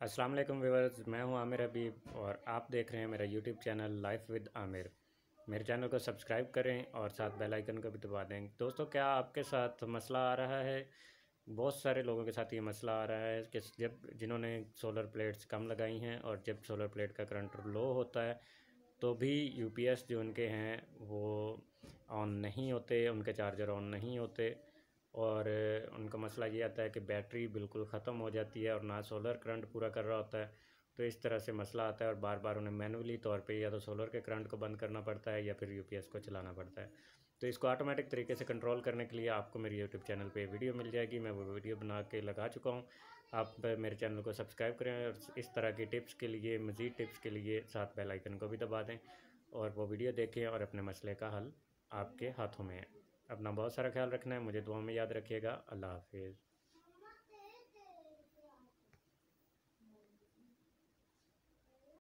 अस्सलाम वालेकुम व्यूअर्स, मैं हूं आमिर हबीब और आप देख रहे हैं मेरा YouTube channel life with Aamir. मेरे चैनल को सब्सक्राइब करें और साथ बेल आइकन को भी दबा दें। दोस्तों, क्या आपके साथ मसला आ रहा है? बहुत सारे लोगों के साथ ये मसला आ रहा है कि जब जिन्होंने सोलर प्लेट्स कम लगाई हैं और जब सोलर प्लेट का करंट लो होता है तो भी यूपीएस जो उनके हैं वो ऑन नहीं होते, उनके चार्जर ऑन नहीं होते और उनका मसला ये आता है कि बैटरी बिल्कुल ख़त्म हो जाती है और ना सोलर करंट पूरा कर रहा होता है। तो इस तरह से मसला आता है और बार बार उन्हें मैनुअली तौर पे या तो सोलर के करंट को बंद करना पड़ता है या फिर यूपीएस को चलाना पड़ता है। तो इसको ऑटोमेटिक तरीके से कंट्रोल करने के लिए आपको मेरे यूट्यूब चैनल पे वीडियो मिल जाएगी। मैं वो वीडियो बना के लगा चुका हूँ। आप मेरे चैनल को सब्सक्राइब करें और इस तरह की टिप्स के लिए, मज़ीद टिप्स के लिए साथ बेल आइकन को भी दबा दें और वो वीडियो देखें और अपने मसले का हल आपके हाथों में है। अपना बहुत सारा ख्याल रखना है, मुझे दुआ में याद रखिएगा। अल्लाह हाफिज़।